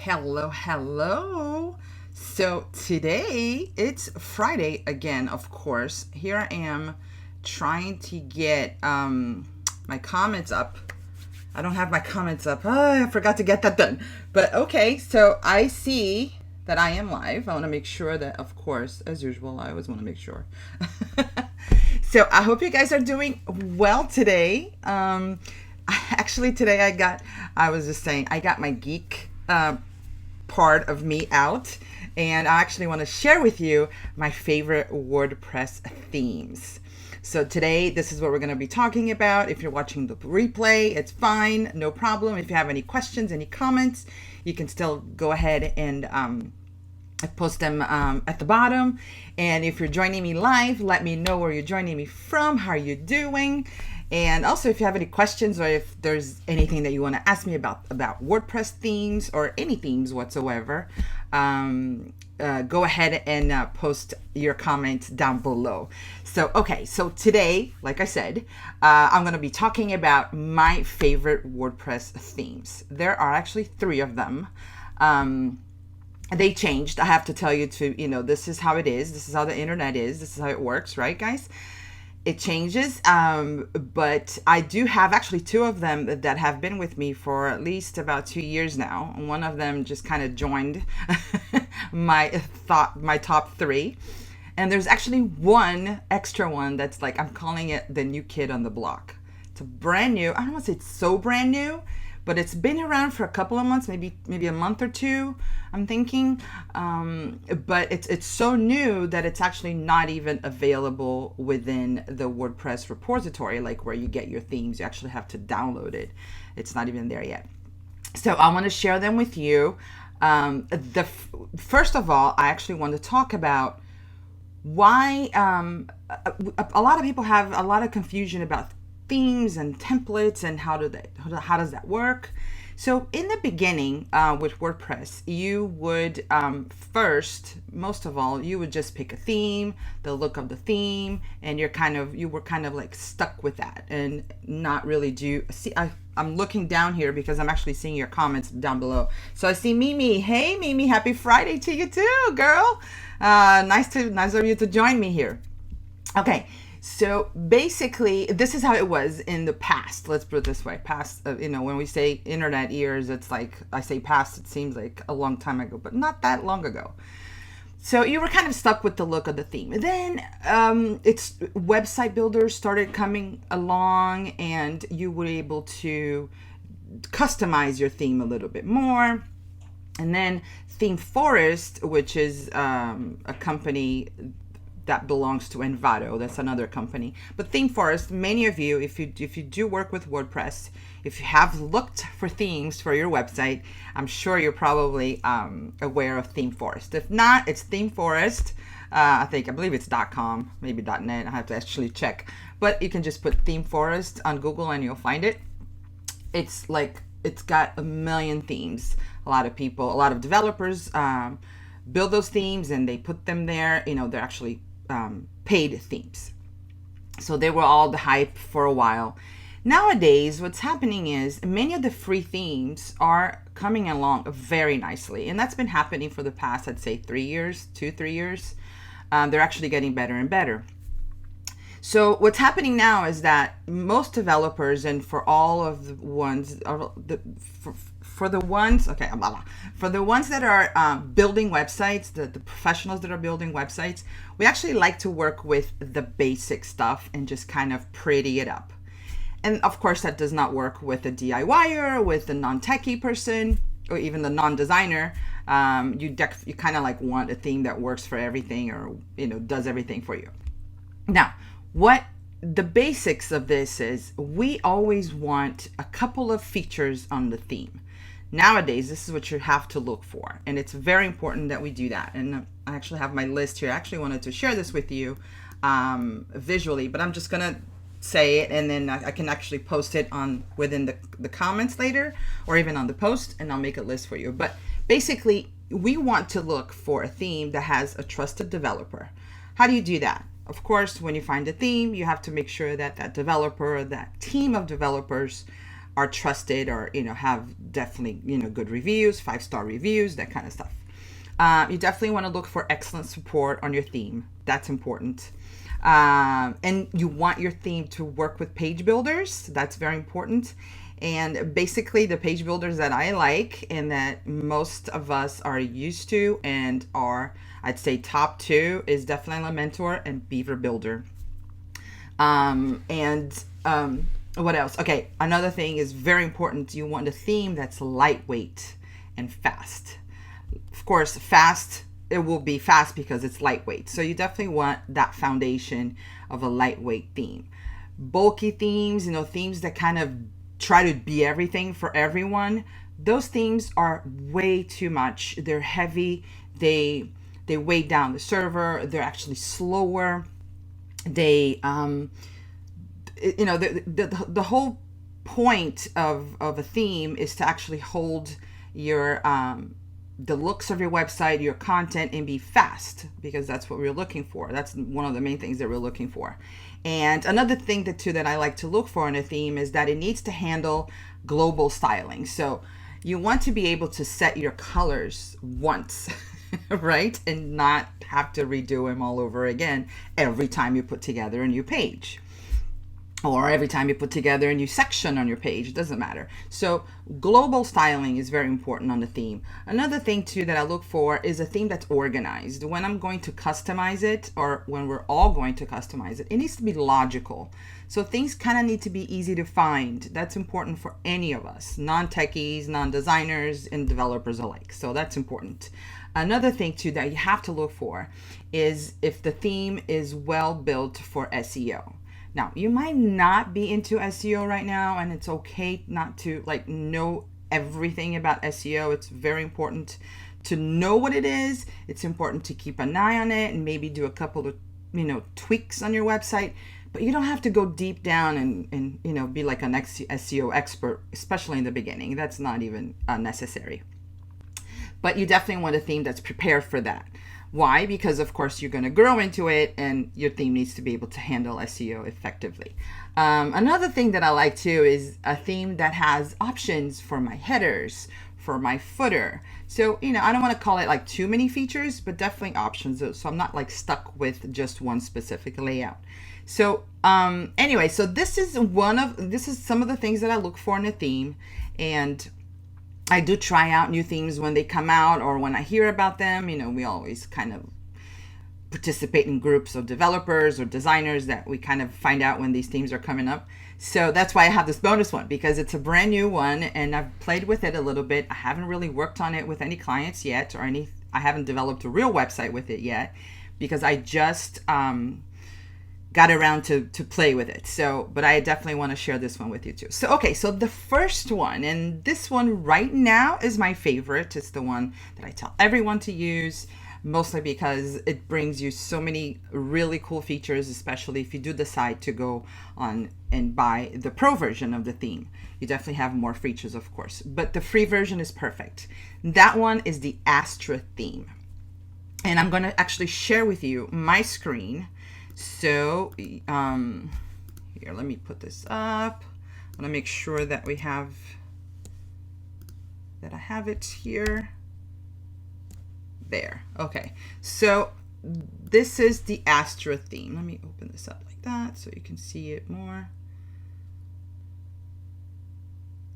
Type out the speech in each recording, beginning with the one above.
Hello, hello. So today it's Friday again, of course. Here I am trying to get my comments up. I don't have my comments up. Oh, I forgot to get that done. But okay, so I see that I am live. I want to make sure that, of course, as usual, I always want to make sure. So I hope you guys are doing well today. Actually, today I was just saying, I got my geek part of me out, and I actually want to share with you my favorite WordPress themes. So today, this is what we're going to be talking about. If you're watching the replay, it's fine, no problem. If you have any questions, any comments, you can still go ahead and post them at the bottom. And if you're joining me live, let me know where you're joining me from, how are you doing. And also, if you have any questions or if there's anything that you want to ask me about WordPress themes or any themes whatsoever, go ahead and post your comments down below. So, okay, so today, like I said, I'm going to be talking about my favorite WordPress themes. There are actually 3 of them. They changed. I have to tell you this is how it is. This is how the internet is. This is how it works, right, guys? It changes, but I do have actually 2 of them that have been with me for at least about 2 years now. One of them just kind of joined my top 3. And there's actually one extra one that's like, I'm calling it the new kid on the block. It's a brand new, I don't want to say it's so brand new, but it's been around for a couple of months, maybe a month or 2, I'm thinking. But it's so new that it's actually not even available within the WordPress repository, like where you get your themes. You actually have to download it. It's not even there yet. So I want to share them with you. First of all, I actually want to talk about why a lot of people have a lot of confusion about themes and templates and how does that work. So in the beginning with WordPress, you would most of all you would just pick a theme, the look of the theme, and you were kind of like stuck with that and not really I'm looking down here because I'm actually seeing your comments down below. So I see Mimi. Hey Mimi, happy Friday to you too, girl. Nice of you to join me here. Okay. So basically, this is how it was in the past. Let's put it this way. Past, when we say internet years, it's like, I say past, it seems like a long time ago, but not that long ago. So you were kind of stuck with the look of the theme. Then it's website builders started coming along, and you were able to customize your theme a little bit more. And then Theme Forest, which is a company that belongs to Envato. That's another company. But Theme Forest, many of you, if you do work with WordPress, if you have looked for themes for your website, I'm sure you're probably aware of Theme Forest. If not, it's Theme Forest. I believe it's .com, maybe .net. I have to actually check. But you can just put Theme Forest on Google and you'll find it. It's got a million themes. A lot of developers build those themes and they put them there. They're actually paid themes. So they were all the hype for a while. Nowadays, what's happening is many of the free themes are coming along very nicely. And that's been happening for the past, I'd say 3 years, 2-3 years. They're actually getting better and better. So what's happening now is that most developers, and for all of the ones, for the ones that are building websites, the professionals that are building websites, we actually like to work with the basic stuff and just kind of pretty it up. And of course, that does not work with a DIYer, with the non-techie person, or even the non-designer. You kind of like want a theme that works for everything, or does everything for you. Now, what the basics of this is, we always want a couple of features on the theme. Nowadays, this is what you have to look for, and it's very important that we do that. And I actually have my list here. I actually wanted to share this with you visually, but I'm just gonna say it, and then I can actually post it within the comments later, or even on the post, and I'll make a list for you. But basically, we want to look for a theme that has a trusted developer. How do you do that? Of course, when you find a theme, you have to make sure that that developer or that team of developers are trusted or, have definitely, good reviews, 5-star reviews, that kind of stuff. You definitely want to look for excellent support on your theme. That's important. And you want your theme to work with page builders. That's very important. And basically the page builders that I like and that most of us are used to and are, I'd say, top two is definitely Elementor and Beaver Builder. What else? Okay, another thing is very important. You want a theme that's lightweight and fast. Of course, fast, it will be fast because it's lightweight. So you definitely want that foundation of a lightweight theme. Bulky themes, themes that kind of try to be everything for everyone, those themes are way too much. They're heavy. They weigh down the server. They're actually slower. They the whole point of a theme is to actually hold your the looks of your website, your content, and be fast, because that's what we're looking for. That's one of the main things that we're looking for. And another thing that I like to look for in a theme is that it needs to handle global styling. So you want to be able to set your colors once, right? And not have to redo them all over again every time you put together a new page. Or every time you put together a new section on your page, it doesn't matter. So global styling is very important on the theme. Another thing too that I look for is a theme that's organized. When I'm going to customize it, or when we're all going to customize it, it needs to be logical. So things kind of need to be easy to find. That's important for any of us, non-techies, non-designers, and developers alike. So that's important. Another thing too that you have to look for is if the theme is well built for SEO. Now, you might not be into SEO right now, and it's okay not to know everything about SEO. It's very important to know what it is. It's important to keep an eye on it and maybe do a couple of, tweaks on your website. But you don't have to go deep down and be like an SEO expert, especially in the beginning. That's not even necessary. But you definitely want a theme that's prepared for that. Why? Because of course you're going to grow into it, and your theme needs to be able to handle SEO effectively. Another thing that I like too is a theme that has options for my headers, for my footer. So, I don't want to call it too many features, but definitely options. So I'm not stuck with just one specific layout. So anyway, so this is some of the things that I look for in a theme. And I do try out new themes when they come out or when I hear about them. We always kind of participate in groups of developers or designers that we kind of find out when these themes are coming up. So that's why I have this bonus one, because it's a brand new one and I've played with it a little bit. I haven't really worked on it with any clients yet, I haven't developed a real website with it yet, because I just got around to play with it. So, but I definitely want to share this one with you too. So, okay, so the first one, and this one right now is my favorite. It's the one that I tell everyone to use, mostly because it brings you so many really cool features, especially if you do decide to go on and buy the pro version of the theme. You definitely have more features, of course, but the free version is perfect. That one is the Astra theme. And I'm going to actually share with you my screen. So here, let me put this up. I want to make sure that I have it here. There. Okay. So this is the Astra theme. Let me open this up like that so you can see it more.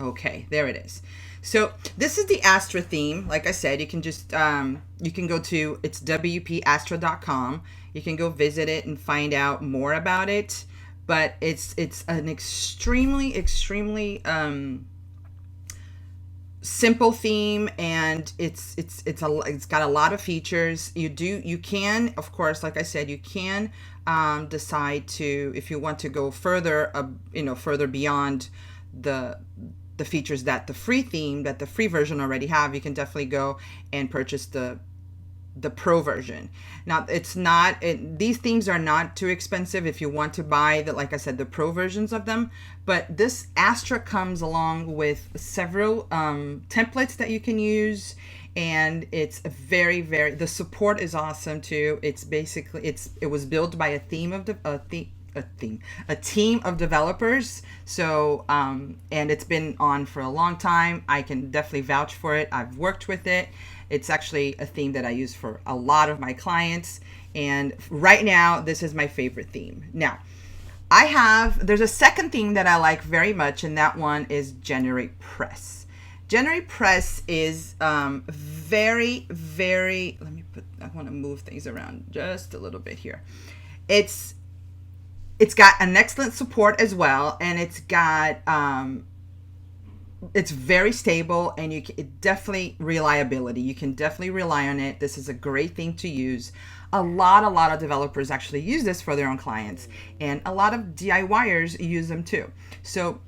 Okay, there it is. So this is the Astra theme. Like I said, you can just you can go to wpastra.com. You can go visit it and find out more about it. But it's an extremely simple theme, and it's got a lot of features. You can, of course, like I said, you can decide to, if you want to go further, further beyond the features that the free version already have. You can definitely go and purchase the pro version. Now, these themes are not too expensive if you want to buy like I said, the pro versions of them. But this Astra comes along with several templates that you can use, and it's the support is awesome too. It's basically it was built by a a team of developers. So, and it's been on for a long time. I can definitely vouch for it. I've worked with it. It's actually a theme that I use for a lot of my clients. And right now, this is my favorite theme. Now, there's a second theme that I like very much, and that one is GeneratePress. GeneratePress is very, very, I want to move things around just a little bit here. It's got an excellent support as well, and it's got, it's very stable, and definitely reliability. You can definitely rely on it. This is a great thing to use. A lot of developers actually use this for their own clients, and a lot of DIYers use them too. So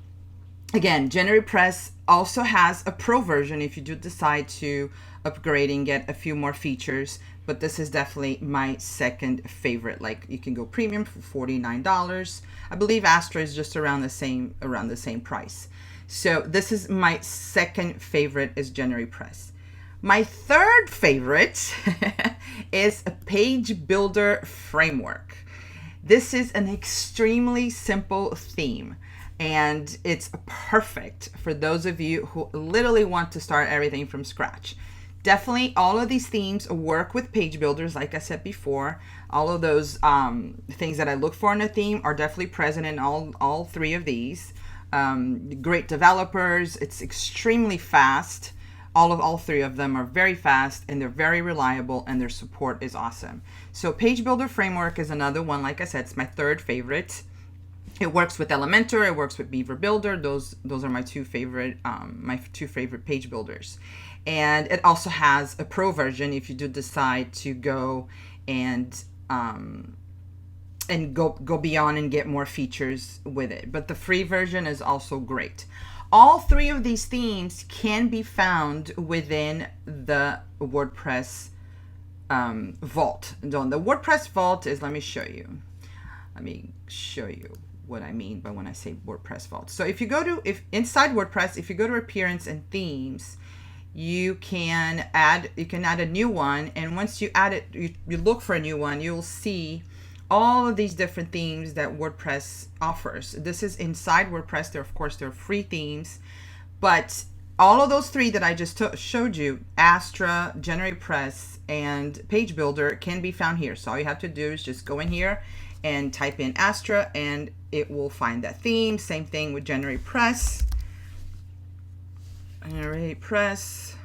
again, GeneratePress also has a pro version if you do decide to upgrade and get a few more features, but this is definitely my second favorite. Like, you can go premium for $49. I believe Astra is just around the same price. So this is my second favorite, is GeneratePress. My third favorite is a page builder framework. This is an extremely simple theme, and it's perfect for those of you who literally want to start everything from scratch. Definitely all of these themes work with page builders. Like I said before, all of those things that I look for in a theme are definitely present in all three of these. Great developers. It's extremely fast. All three of them are very fast, and they're very reliable, and their support is awesome. So Page Builder Framework is another one. Like I said, it's my third favorite. It works with Elementor. It works with Beaver Builder. Those are my two favorite page builders. And it also has a pro version if you do decide to go and go beyond and get more features with it. But the free version is also great. All three of these themes can be found within the WordPress vault. The WordPress vault is, let me show you what I mean by when I say WordPress vault. So if you go to, inside WordPress, if you go to appearance and themes, you can add a new one. And once you add it, you look for a new one, you'll see all of these different themes that WordPress offers. This is inside WordPress. Of course, they're free themes, but all of those three that I just showed you, Astra, GeneratePress, and Page Builder, can be found here. So all you have to do is just go in here and type in Astra, and it will find that theme. Same thing with GeneratePress. GeneratePress,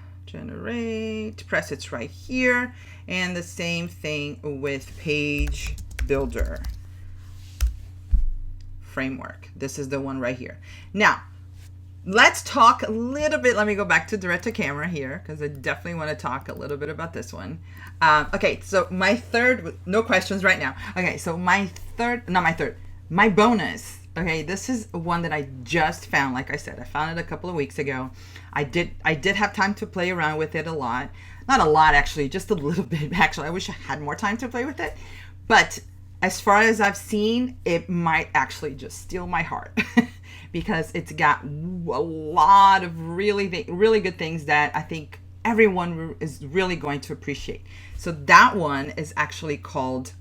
it's right here. And the same thing with Page Builder Framework. This is the one right here. Now, let's talk a little bit. Let me go back to direct to camera here, because I definitely want to talk a little bit about this one. Okay, so my third, no questions right now. Okay, so my bonus. Okay, this is one that I just found. Like I said, I found it a couple of weeks ago. I did have time to play around with it a lot. Not a lot, actually, just a little bit. Actually, I wish I had more time to play with it. But as far as I've seen, it might actually just steal my heart because it's got a lot of really good things that I think everyone is really going to appreciate. So that one is actually called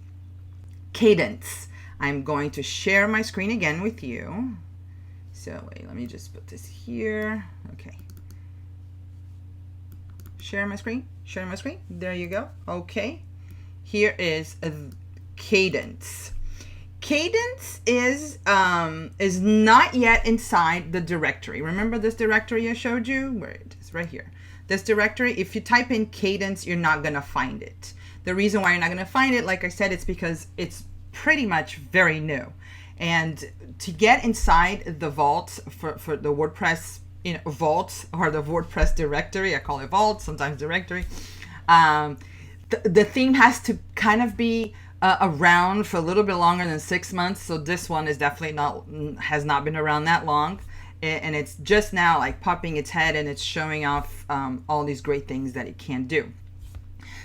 Kadence. I'm going to share my screen again with you. So wait, let me just put this here. Okay. Share my screen. There you go. Okay. Here is Kadence. Kadence is not yet inside the directory. Remember this directory I showed you? Where it is, right here. This directory, if you type in Kadence, you're not gonna find it. The reason why you're not gonna find it, like I said, it's because it's pretty much very new. And to get inside the vault for the WordPress vault, or the WordPress directory, I call it vault, sometimes directory, the theme has to kind of be around for a little bit longer than 6 months. So this one is definitely has not been around that long, and it's just now like popping its head, and it's showing off all these great things that it can do.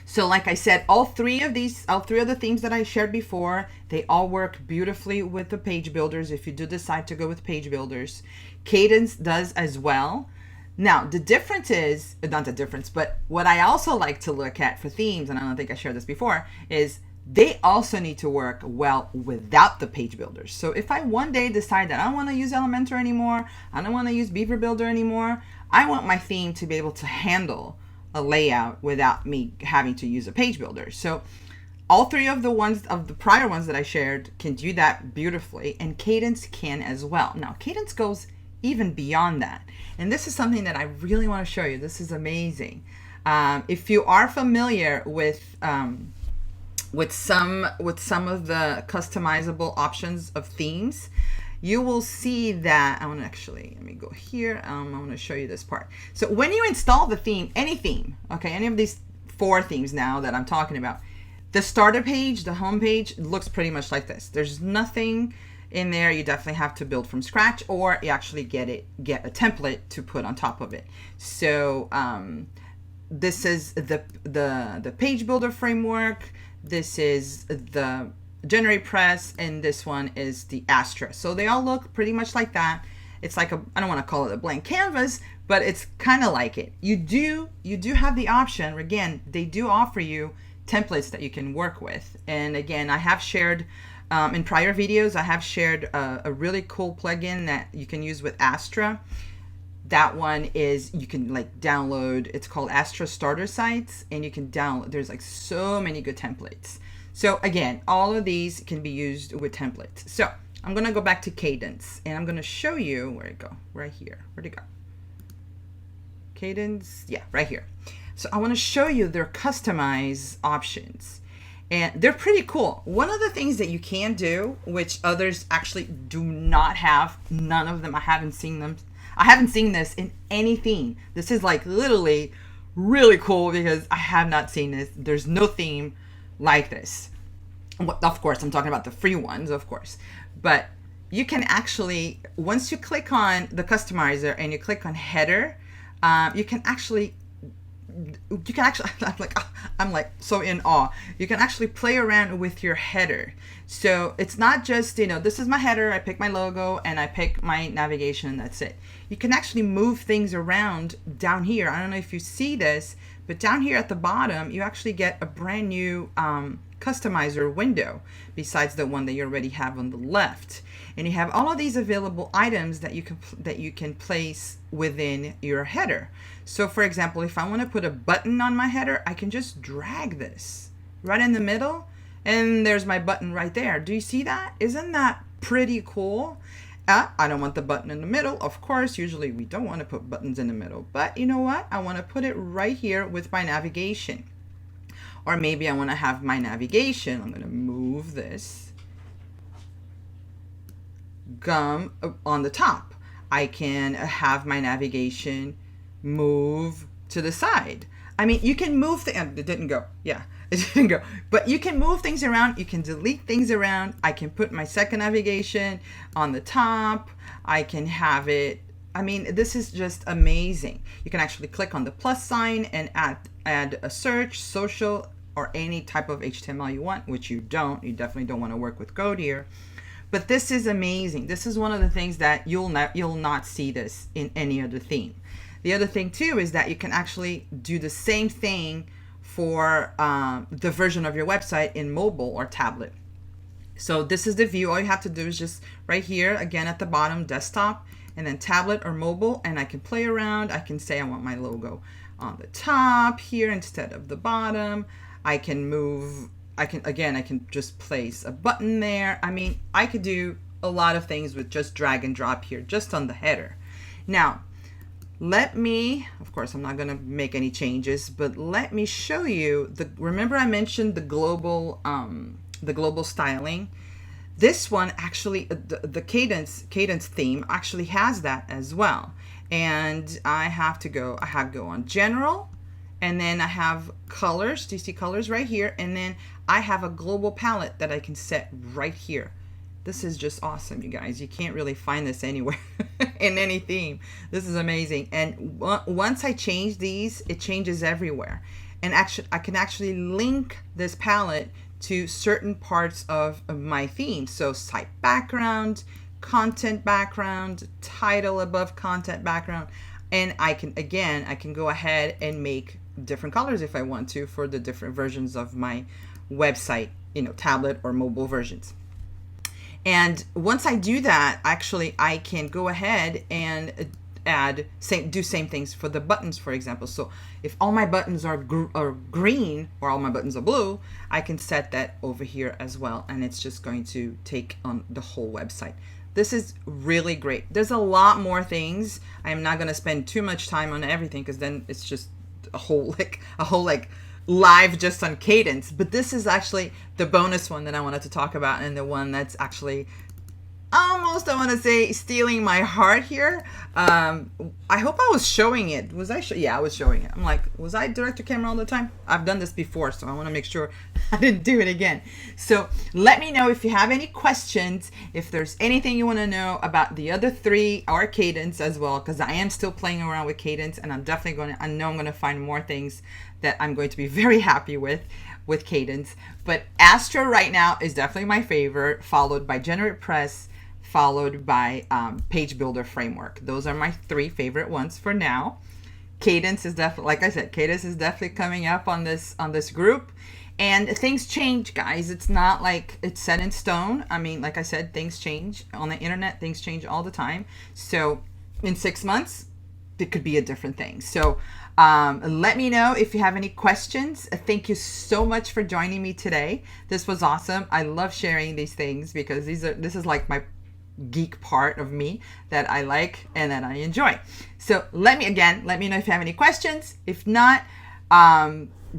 So like I said, all three of the themes that I shared before, they all work beautifully with the page builders. If you do decide to go with page builders, Kadence does as well. Now, the difference is, not the difference, but what I also like to look at for themes, and I don't think I shared this before, is they also need to work well without the page builders. So if I one day decide that I don't want to use Elementor anymore, I don't want to use Beaver Builder anymore, I want my theme to be able to handle a layout without me having to use a page builder. So all three of the prior ones that I shared can do that beautifully, and Kadence can as well. Now, Kadence goes even beyond that, and this is something that I really want to show you. This is amazing. If you are familiar with some of the customizable options of themes, you will see that, let me go here. I want to show you this part. So when you install the theme, any theme, okay, any of these 4 themes now that I'm talking about, the starter page, the home page, looks pretty much like this. There's nothing in there. You definitely have to build from scratch, or you actually get a template to put on top of it. So this is the page builder framework. This is the GeneratePress, and this one is the Astra. So they all look pretty much like that. It's like I don't want to call it a blank canvas, but it's kind of like it. You do have the option. Again, they do offer you templates that you can work with. And again, I have shared in prior videos, I have shared a really cool plugin that you can use with Astra. That one is, you can like download, it's called Astra Starter Sites, and you can download, there's like so many good templates. So again, all of these can be used with templates. So I'm gonna go back to Kadence, and I'm gonna show you, where'd it go? Right here, where'd it go? Kadence, yeah, right here. So I wanna show you their customized options. And they're pretty cool. One of the things that you can do, which others actually do not have, none of them, I haven't seen this in any theme. This is like literally really cool because I have not seen this. There's no theme like this. Of course, I'm talking about the free ones, of course. But you can actually, once you click on the customizer and you click on header, you can actually I'm like so in awe. You can actually play around with your header. So it's not just, this is my header, I pick my logo and I pick my navigation and that's it. You can actually move things around down here. I don't know if you see this, but down here at the bottom, you actually get a brand new customizer window besides the one that you already have on the left. And you have all of these available items that you can place within your header. So for example, if I want to put a button on my header, I can just drag this right in the middle, and there's my button right there. Do you see that? Isn't that pretty cool? I don't want the button in the middle. Of course, usually we don't want to put buttons in the middle, but you know what? I want to put it right here with my navigation. Or maybe I want to have my navigation. I'm going to move this gum on the top. I can have my navigation move to the side. I mean, you can move it didn't go. Yeah, it didn't go. But you can move things around. You can delete things around. I can put my second navigation on the top. I can have it. I mean, this is just amazing. You can actually click on the plus sign and add a search, social, or any type of HTML you want, which you don't. You definitely don't want to work with code here. But this is amazing. This is one of the things that you'll not see this in any other theme. The other thing too is that you can actually do the same thing for the version of your website in mobile or tablet. So this is the view. All you have to do is just right here, again at the bottom, desktop, and then tablet or mobile, and I can play around. I can say I want my logo on the top here instead of the bottom. I can move, I can just place a button there. I mean, I could do a lot of things with just drag and drop here, just on the header. Now, let me, of course, I'm not going to make any changes, but let me show you remember I mentioned the global styling. This one actually, the Kadence theme actually has that as well. And I have to go on general, and then I have colors. Do you see colors right here? And then I have a global palette that I can set right here. This is just awesome, you guys. You can't really find this anywhere in any theme. This is amazing. And once I change these, it changes everywhere. And actually, I can actually link this palette to certain parts of my theme. So site background, content background, title above content background. And I can go ahead and make different colors if I want to for the different versions of my website tablet or mobile versions. And once I do that, actually, I can go ahead and do same things for the buttons, for example. So if all my buttons are green or all my buttons are blue, I can set that over here as well, and it's just going to take on the whole website. This is really great. There's a lot more things. I'm not going to spend too much time on everything, because then it's just a whole live just on Kadence. But this is actually the bonus one that I wanted to talk about, and the one that's actually almost, I want to say, stealing my heart here. I hope I was showing it. Was I? Yeah, I was showing it. I'm like, was I director camera all the time? I've done this before, so I want to make sure I didn't do it again. So let me know if you have any questions, if there's anything you want to know about the other three, or Kadence as well, because I am still playing around with Kadence, and I'm definitely I know I'm going to find more things that I'm going to be very happy with Kadence. But Astra right now is definitely my favorite, followed by GeneratePress, followed by Page Builder Framework. Those are my three favorite ones for now. Kadence is definitely, like I said, Kadence is definitely coming up on this group. And things change, guys. It's not like it's set in stone. I mean, like I said, things change on the internet. Things change all the time. So in 6 months, it could be a different thing. So let me know if you have any questions. Thank you so much for joining me today. This was awesome. I love sharing these things, because this is like my geek part of me that I like and that I enjoy. So let me know if you have any questions. If not,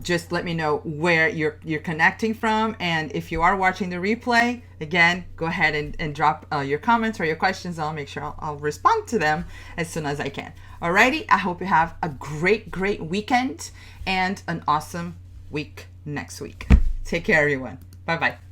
just let me know where you're connecting from. And if you are watching the replay, again, go ahead and drop your comments or your questions. I'll make sure I'll respond to them as soon as I can. Alrighty, I hope you have a great weekend and an awesome week next week. Take care, everyone. Bye-bye.